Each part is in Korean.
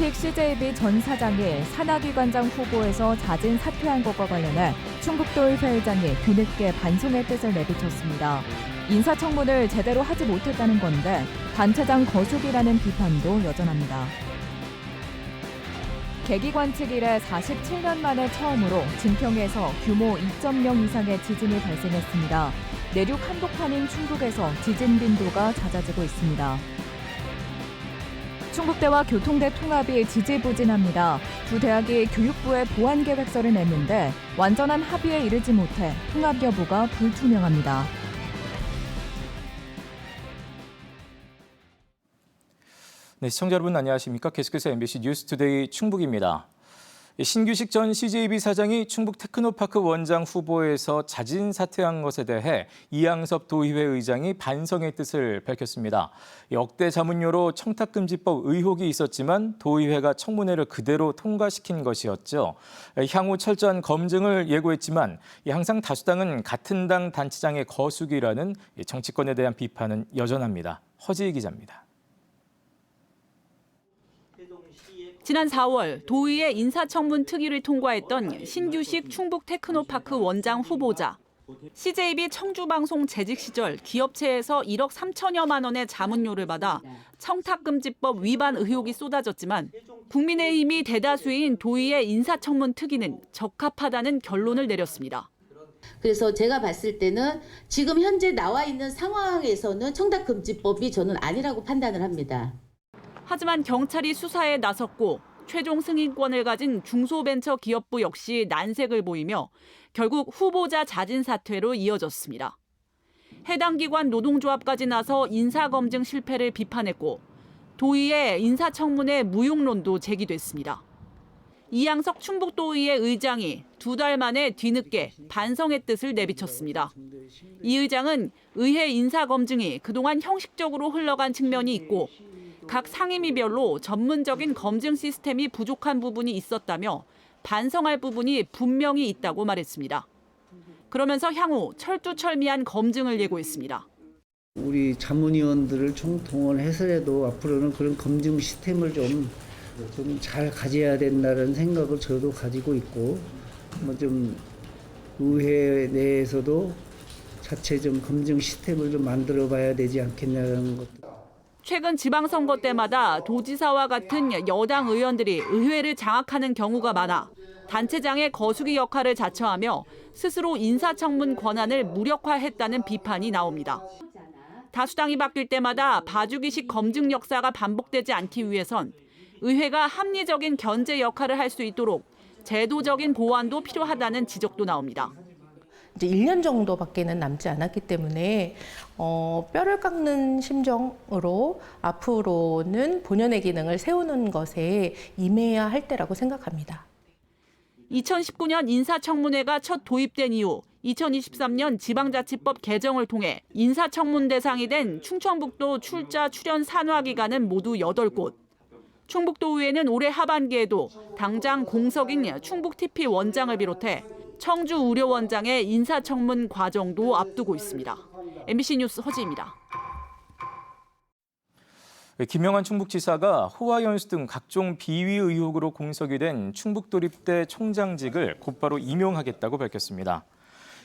신규식 CJB 전 사장이 산하기관장 후보에서 자진 사퇴한 것과 관련해 충북도의회 의장이 뒤늦게 반성의 뜻을 내비쳤습니다. 인사청문을 제대로 하지 못했다는 건데 단체장 거수기라는 비판도 여전합니다. 계기관측 이래 47년 만에 처음으로 진평에서 규모 2.0 이상의 지진이 발생했습니다. 내륙 한복판인 충북에서 지진 빈도가 잦아지고 있습니다. 충북대와 교통대 통합이 지지부진합니다. 두 대학이 교육부에 보완 계획서를 냈는데 완전한 합의에 이르지 못해 통합 여부가 불투명합니다. 네, 시청자 여러분 안녕하십니까? 계속해서 MBC 뉴스투데이 충북입니다. 신규식 전 CJB 사장이 충북 테크노파크 원장 후보에서 자진 사퇴한 것에 대해 이양섭 도의회 의장이 반성의 뜻을 밝혔습니다. 역대 자문료로 청탁금지법 의혹이 있었지만 도의회가 청문회를 그대로 통과시킨 것이었죠. 향후 철저한 검증을 예고했지만 항상 다수당은 같은 당 단체장의 거수기라는 정치권에 대한 비판은 여전합니다. 허지희 기자입니다. 지난 4월 도의회 인사청문 특위를 통과했던 신규식 충북 테크노파크 원장 후보자. CJB 청주방송 재직 시절 기업체에서 1억 3천여만 원의 자문료를 받아 청탁금지법 위반 의혹이 쏟아졌지만 국민의힘이 대다수인 도의회 인사청문 특위는 적합하다는 결론을 내렸습니다. 그래서 제가 봤을 때는 지금 현재 나와 있는 상황에서는 청탁금지법이 저는 아니라고 판단을 합니다. 하지만 경찰이 수사에 나섰고 최종 승인권을 가진 중소벤처기업부 역시 난색을 보이며 결국 후보자 자진 사퇴로 이어졌습니다. 해당 기관 노동조합까지 나서 인사검증 실패를 비판했고 도의회 인사청문회 무용론도 제기됐습니다. 이양석 충북도의회 의장이 2달 만에 뒤늦게 반성의 뜻을 내비쳤습니다. 이 의장은 의회 인사검증이 그동안 형식적으로 흘러간 측면이 있고 각 상임위별로 전문적인 검증 시스템이 부족한 부분이 있었다며 반성할 부분이 분명히 있다고 말했습니다. 그러면서 향후 철두철미한 검증을 예고했습니다. 우리 자문위원들을 총동원해서라도 앞으로는 그런 검증 시스템을 좀 잘 가져야 된다는 생각을 저도 가지고 있고 좀 의회 내에서도 자체 좀 검증 시스템을 좀 만들어 봐야 되지 않겠냐는 것도. 최근 지방선거 때마다 도지사와 같은 여당 의원들이 의회를 장악하는 경우가 많아 단체장의 거수기 역할을 자처하며 스스로 인사청문 권한을 무력화했다는 비판이 나옵니다. 다수당이 바뀔 때마다 봐주기식 검증 역사가 반복되지 않기 위해선 의회가 합리적인 견제 역할을 할 수 있도록 제도적인 보완도 필요하다는 지적도 나옵니다. 이제 1년 정도밖에는 남지 않았기 때문에 뼈를 깎는 심정으로 앞으로는 본연의 기능을 세우는 것에 임해야 할 때라고 생각합니다. 2019년 인사청문회가 첫 도입된 이후 2023년 지방자치법 개정을 통해 인사청문 대상이 된 충청북도 출자 출연 산하 기관은 모두 8곳. 충북도의회는 올해 하반기에도 당장 공석인 충북 TP 원장을 비롯해 청주 우려원장의 인사청문 과정도 앞두고 있습니다. MBC 뉴스 허지입니다. 김영환 충북지사가 호화 연수 등 각종 비위 의혹으로 공석이 된 충북도립대 총장직을 곧바로 임용하겠다고 밝혔습니다.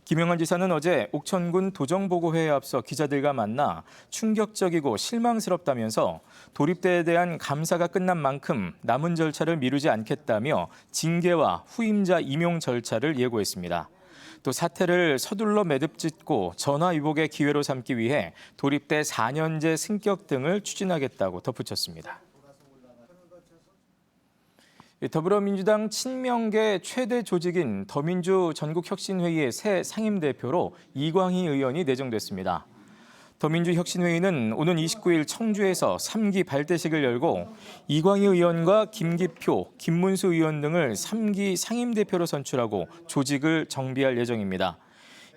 김영환 지사는 어제 옥천군 도정보고회에 앞서 기자들과 만나 충격적이고 실망스럽다면서 도립대에 대한 감사가 끝난 만큼 남은 절차를 미루지 않겠다며 징계와 후임자 임용 절차를 예고했습니다. 또 사태를 서둘러 매듭짓고 전화위복의 기회로 삼기 위해 도립대 4년제 승격 등을 추진하겠다고 덧붙였습니다. 더불어민주당 친명계 최대 조직인 더민주 전국혁신회의의 새 상임대표로 이광희 의원이 내정됐습니다. 더민주혁신회의는 오는 29일 청주에서 3기 발대식을 열고 이광희 의원과 김기표, 김문수 의원 등을 3기 상임대표로 선출하고 조직을 정비할 예정입니다.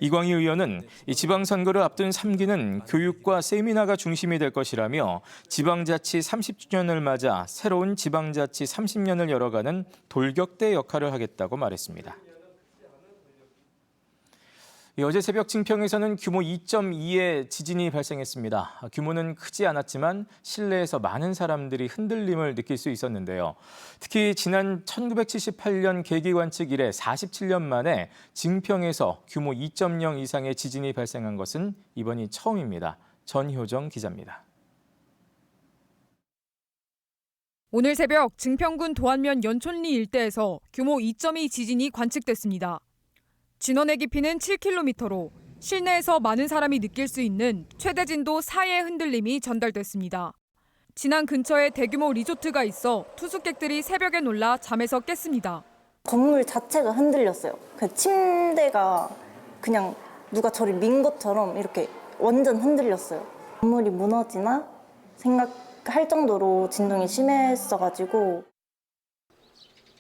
이광희 의원은 지방선거를 앞둔 3기는 교육과 세미나가 중심이 될 것이라며 지방자치 30주년을 맞아 새로운 지방자치 30년을 열어가는 돌격대 역할을 하겠다고 말했습니다. 어제 새벽 증평에서는 규모 2.2의 지진이 발생했습니다. 규모는 크지 않았지만 실내에서 많은 사람들이 흔들림을 느낄 수 있었는데요. 특히 지난 1978년 계기 관측 이래 47년 만에 증평에서 규모 2.0 이상의 지진이 발생한 것은 이번이 처음입니다. 전효정 기자입니다. 오늘 새벽 증평군 도안면 연촌리 일대에서 규모 2.2 지진이 관측됐습니다. 진원의 깊이는 7km로 실내에서 많은 사람이 느낄 수 있는 최대 진도 4의 흔들림이 전달됐습니다. 진안 근처에 대규모 리조트가 있어 투숙객들이 새벽에 놀라 잠에서 깼습니다. 건물 자체가 흔들렸어요. 그 침대가 그냥 누가 저를 민 것처럼 이렇게 완전 흔들렸어요. 건물이 무너지나 생각할 정도로 진동이 심했어가지고.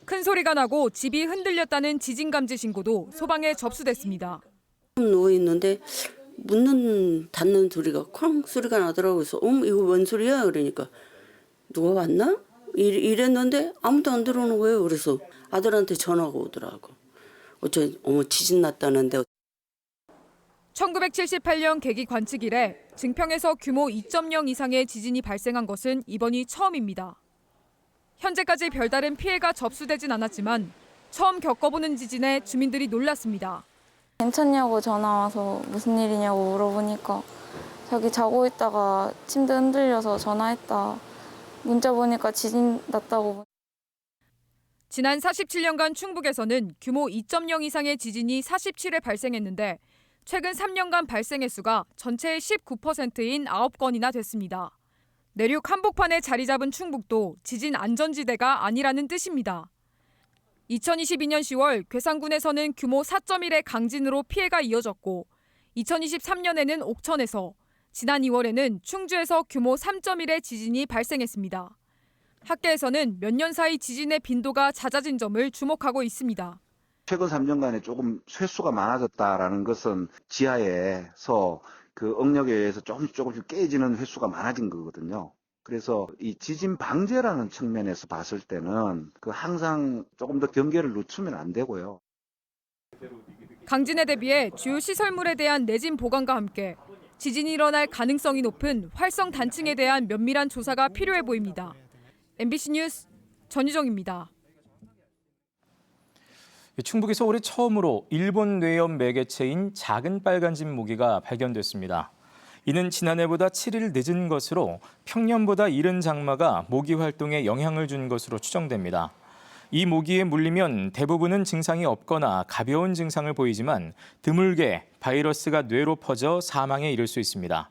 큰 소리가 나고 집이 흔들렸다는 지진 감지 신고도 소방에 접수됐습니다. 누워 있는데 문 닫는 소리가 쾅 소리가 나더라고요. 그래서 이거 뭔 소리야? 그러니까 누가 왔나? 이랬는데 아무도 안 들어오는 거예요. 그래서 아들한테 전화가 오더라고. 지진 났다는데. 1978년 계기 관측 이래 증평에서 규모 2.0 이상의 지진이 발생한 것은 이번이 처음입니다. 현재까지 별다른 피해가 접수되진 않았지만 처음 겪어보는 지진에 주민들이 놀랐습니다. 괜찮냐고 전화 와서 무슨 일이냐고 물어보니까 자기 자고 있다가 침대 흔들려서 전화했다. 문자 보니까 지진 났다고. 지난 47년간 충북에서는 규모 2.0 이상의 지진이 47회 발생했는데 최근 3년간 발생 횟수가 전체의 19%인 9건이나 됐습니다. 내륙 한복판에 자리 잡은 충북도 지진 안전지대가 아니라는 뜻입니다. 2022년 10월 괴산군에서는 규모 4.1의 강진으로 피해가 이어졌고 2023년에는 옥천에서, 지난 2월에는 충주에서 규모 3.1의 지진이 발생했습니다. 학계에서는 몇 년 사이 지진의 빈도가 잦아진 점을 주목하고 있습니다. 최근 3년간에 조금 횟수가 많아졌다라는 것은 지하에서 그 응력에 의해서 조금씩 깨지는 횟수가 많아진 거거든요. 그래서 이 지진 방제라는 측면에서 봤을 때는 항상 조금 더 경계를 늦추면 안 되고요. 강진에 대비해 주요 시설물에 대한 내진 보강과 함께 지진이 일어날 가능성이 높은 활성 단층에 대한 면밀한 조사가 필요해 보입니다. MBC 뉴스 전유정입니다. 충북에서 올해 처음으로 일본 뇌염 매개체인 작은 빨간집 모기가 발견됐습니다. 이는 지난해보다 7일 늦은 것으로 평년보다 이른 장마가 모기 활동에 영향을 준 것으로 추정됩니다. 이 모기에 물리면 대부분은 증상이 없거나 가벼운 증상을 보이지만 드물게 바이러스가 뇌로 퍼져 사망에 이를 수 있습니다.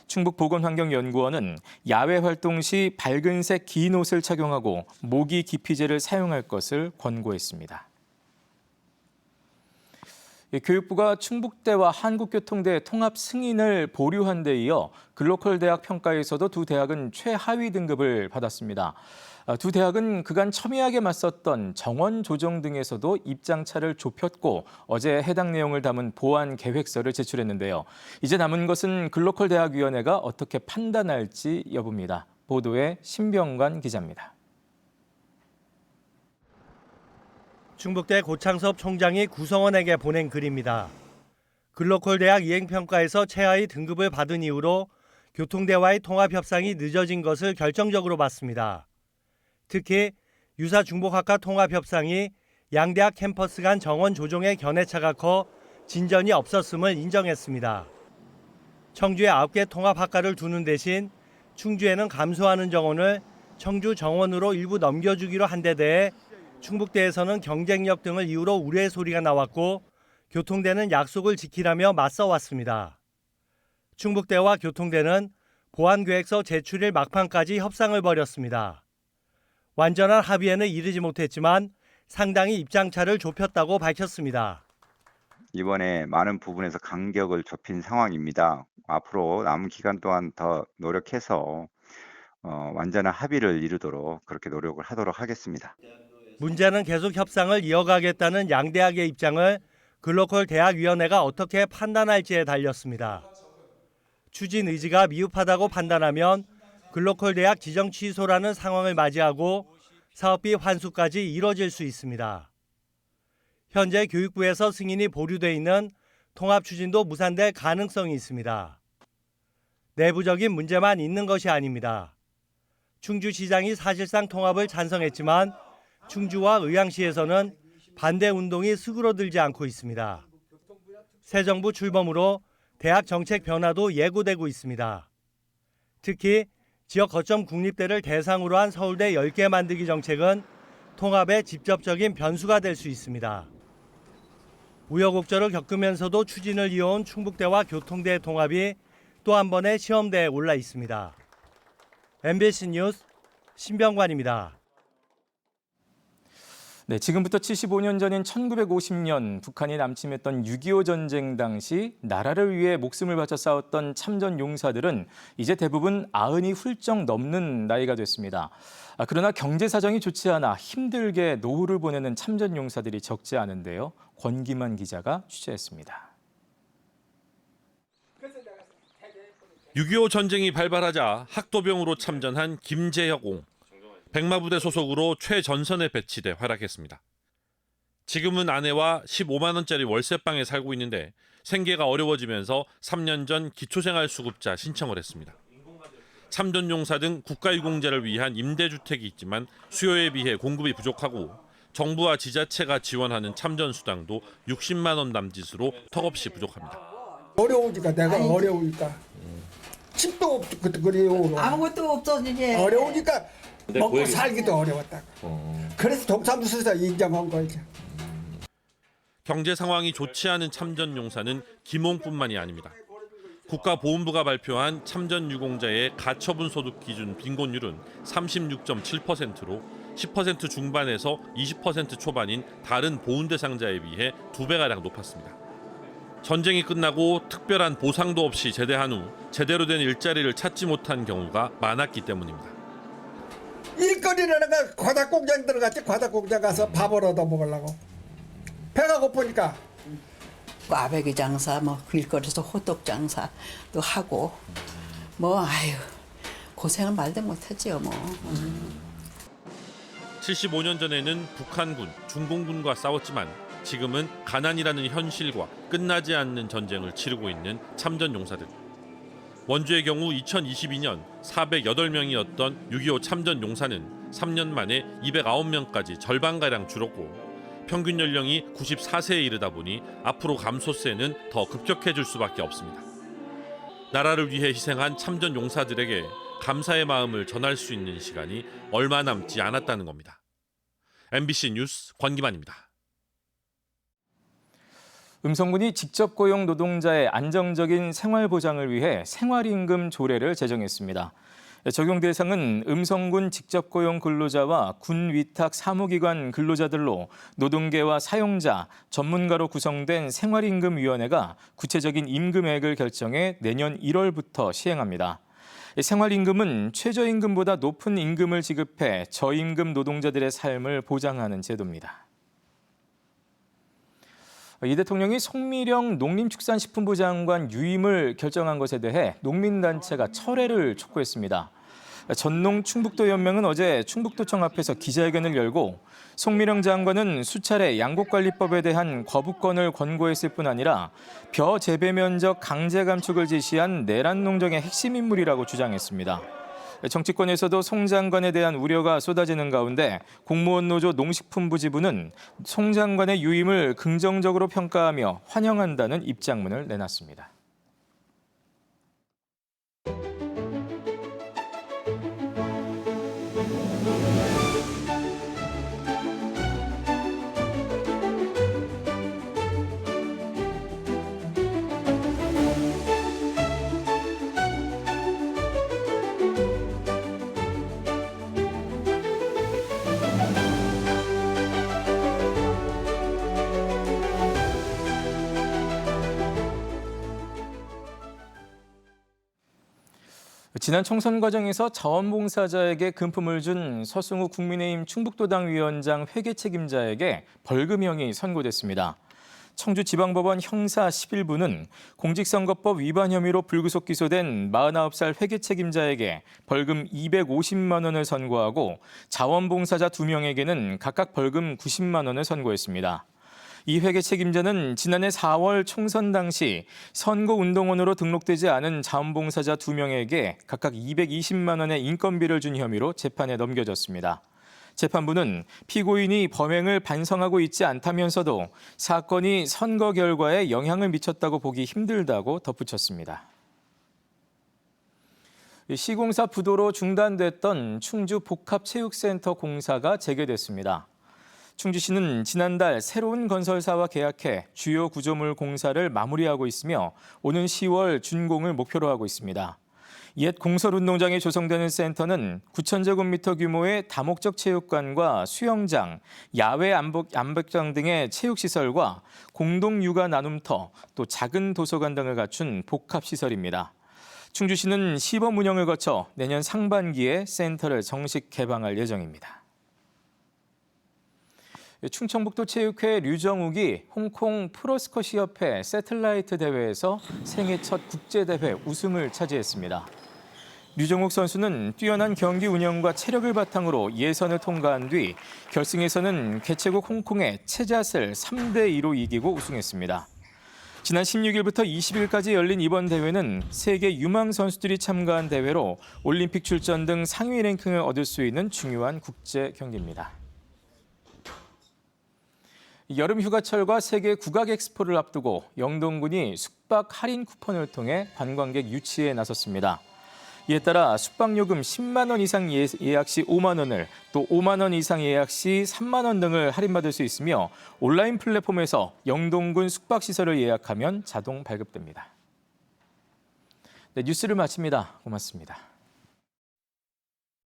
충북보건환경연구원은 야외 활동 시 밝은색 긴 옷을 착용하고 모기 기피제를 사용할 것을 권고했습니다. 교육부가 충북대와 한국교통대 통합 승인을 보류한 데 이어 글로컬 대학 평가에서도 두 대학은 최하위 등급을 받았습니다. 두 대학은 그간 첨예하게 맞섰던 정원 조정 등에서도 입장차를 좁혔고 어제 해당 내용을 담은 보완 계획서를 제출했는데요. 이제 남은 것은 글로컬 대학위원회가 어떻게 판단할지 여부입니다. 보도에 신병관 기자입니다. 충북대 고창섭 총장이 구성원에게 보낸 글입니다. 글로컬 대학 이행평가에서 최하위 등급을 받은 이후로 교통대와의 통합협상이 늦어진 것을 결정적으로 봤습니다. 특히 유사중복학과 통합협상이 양대학 캠퍼스 간 정원 조정의 견해차가 커 진전이 없었음을 인정했습니다. 청주에 9개 통합학과를 두는 대신 충주에는 감소하는 정원을 청주 정원으로 일부 넘겨주기로 한 데 대해 충북대에서는 경쟁력 등을 이유로 우려의 소리가 나왔고 교통대는 약속을 지키라며 맞서왔습니다. 충북대와 교통대는 보완계획서 제출일 막판까지 협상을 벌였습니다. 완전한 합의에는 이르지 못했지만 상당히 입장차를 좁혔다고 밝혔습니다. 이번에 많은 부분에서 간격을 좁힌 상황입니다. 앞으로 남은 기간 동안 더 노력해서 완전한 합의를 이루도록 그렇게 노력을 하도록 하겠습니다. 문제는 계속 협상을 이어가겠다는 양대학의 입장을 글로컬 대학위원회가 어떻게 판단할지에 달렸습니다. 추진 의지가 미흡하다고 판단하면 글로컬 대학 지정 취소라는 상황을 맞이하고 사업비 환수까지 이뤄질 수 있습니다. 현재 교육부에서 승인이 보류돼 있는 통합 추진도 무산될 가능성이 있습니다. 내부적인 문제만 있는 것이 아닙니다. 충주시장이 사실상 통합을 찬성했지만 충주와 의왕시에서는 반대 운동이 수그러들지 않고 있습니다. 새 정부 출범으로 대학 정책 변화도 예고되고 있습니다. 특히 지역 거점 국립대를 대상으로 한 서울대 10개 만들기 정책은 통합의 직접적인 변수가 될 수 있습니다. 우여곡절을 겪으면서도 추진을 이어온 충북대와 교통대 통합이 또 한 번의 시험대에 올라 있습니다. MBC 뉴스 신병관입니다. 네, 지금부터 75년 전인 1950년 북한이 남침했던 6.25 전쟁 당시 나라를 위해 목숨을 바쳐 싸웠던 참전 용사들은 이제 대부분 90이 훌쩍 넘는 나이가 됐습니다. 그러나 경제 사정이 좋지 않아 힘들게 노후를 보내는 참전 용사들이 적지 않은데요. 권기만 기자가 취재했습니다. 6.25 전쟁이 발발하자 학도병으로 참전한 김재혁 옹. 백마부대 소속으로 최전선에 배치돼 활약했습니다. 지금은 아내와 15만 원짜리 월세방에 살고 있는데 생계가 어려워지면서 3년 전 기초생활수급자 신청을 했습니다. 참전용사 등 국가유공자를 위한 임대주택이 있지만 수요에 비해 공급이 부족하고 정부와 지자체가 지원하는 참전수당도 60만 원 남짓으로 턱없이 부족합니다. 어려우니까 내가 어려우니까 집도 없고 그래요. 아무것도 없어 이제. 어려우니까 먹고 살기도 어려웠다. 그래서 동사무소에서 인정한 거죠. 경제 상황이 좋지 않은 참전 용사는 김홍뿐만이 아닙니다. 국가보훈부가 발표한 참전 유공자의 가처분 소득 기준 빈곤율은 36.7%로 10% 중반에서 20% 초반인 다른 보훈 대상자에 비해 2배가량 높았습니다. 전쟁이 끝나고 특별한 보상도 없이 제대한 후 제대로 된 일자리를 찾지 못한 경우가 많았기 때문입니다. 일거리를 내가 과닭공장 들어갔지. 과닭공장 가서 밥을 얻어 먹으려고. 배가 고프니까. 꽈배기 장사, 길거리에서 호떡 장사도 하고 아유 고생은 말도 못하지요 75년 전에는 북한군, 중공군과 싸웠지만 지금은 가난이라는 현실과 끝나지 않는 전쟁을 치르고 있는 참전 용사들. 원주의 경우 2022년 408명이었던 6.25 참전 용사는 3년 만에 209명까지 절반가량 줄었고 평균 연령이 94세에 이르다 보니 앞으로 감소세는 더 급격해질 수밖에 없습니다. 나라를 위해 희생한 참전 용사들에게 감사의 마음을 전할 수 있는 시간이 얼마 남지 않았다는 겁니다. MBC 뉴스 권기만입니다. 음성군이 직접 고용 노동자의 안정적인 생활 보장을 위해 생활임금 조례를 제정했습니다. 적용 대상은 음성군 직접 고용 근로자와 군 위탁 사무기관 근로자들로 노동계와 사용자, 전문가로 구성된 생활임금위원회가 구체적인 임금액을 결정해 내년 1월부터 시행합니다. 생활임금은 최저임금보다 높은 임금을 지급해 저임금 노동자들의 삶을 보장하는 제도입니다. 이 대통령이 송미령 농림축산식품부 장관 유임을 결정한 것에 대해 농민단체가 철회를 촉구했습니다. 전농 충북도연맹은 어제 충북도청 앞에서 기자회견을 열고 송미령 장관은 수차례 양곡관리법에 대한 거부권을 권고했을 뿐 아니라 벼 재배 면적 강제 감축을 지시한 내란 농정의 핵심 인물이라고 주장했습니다. 정치권에서도 송 장관에 대한 우려가 쏟아지는 가운데 공무원 노조 농식품부 지부는 송 장관의 유임을 긍정적으로 평가하며 환영한다는 입장문을 내놨습니다. 지난 총선 과정에서 자원봉사자에게 금품을 준 서승우 국민의힘 충북도당 위원장 회계 책임자에게 벌금형이 선고됐습니다. 청주지방법원 형사 11부는 공직선거법 위반 혐의로 불구속 기소된 49살 회계 책임자에게 벌금 250만 원을 선고하고 자원봉사자 2명에게는 각각 벌금 90만 원을 선고했습니다. 이 회계 책임자는 지난해 4월 총선 당시 선거운동원으로 등록되지 않은 자원봉사자 2명에게 각각 220만 원의 인건비를 준 혐의로 재판에 넘겨졌습니다. 재판부는 피고인이 범행을 반성하고 있지 않다면서도 사건이 선거 결과에 영향을 미쳤다고 보기 힘들다고 덧붙였습니다. 시공사 부도로 중단됐던 충주 복합체육센터 공사가 재개됐습니다. 충주시는 지난달 새로운 건설사와 계약해 주요 구조물 공사를 마무리하고 있으며 오는 10월 준공을 목표로 하고 있습니다. 옛 공설운동장에 조성되는 센터는 9,000제곱미터 규모의 다목적 체육관과 수영장, 야외 암벽장 등의 체육시설과 공동 육아 나눔터, 또 작은 도서관 등을 갖춘 복합시설입니다. 충주시는 시범 운영을 거쳐 내년 상반기에 센터를 정식 개방할 예정입니다. 충청북도 체육회 류정욱이 홍콩 프로스쿼시협회 세틀라이트 대회에서 생애 첫 국제대회 우승을 차지했습니다. 류정욱 선수는 뛰어난 경기 운영과 체력을 바탕으로 예선을 통과한 뒤 결승에서는 개최국 홍콩의 체잣을 3대2로 이기고 우승했습니다. 지난 16일부터 20일까지 열린 이번 대회는 세계 유망 선수들이 참가한 대회로 올림픽 출전 등 상위 랭킹을 얻을 수 있는 중요한 국제 경기입니다. 여름 휴가철과 세계 국악 엑스포를 앞두고 영동군이 숙박 할인 쿠폰을 통해 관광객 유치에 나섰습니다. 이에 따라 숙박요금 10만 원 이상 예약 시 5만 원을, 또 5만 원 이상 예약 시 3만 원 등을 할인받을 수 있으며 온라인 플랫폼에서 영동군 숙박시설을 예약하면 자동 발급됩니다. 네, 뉴스를 마칩니다. 고맙습니다.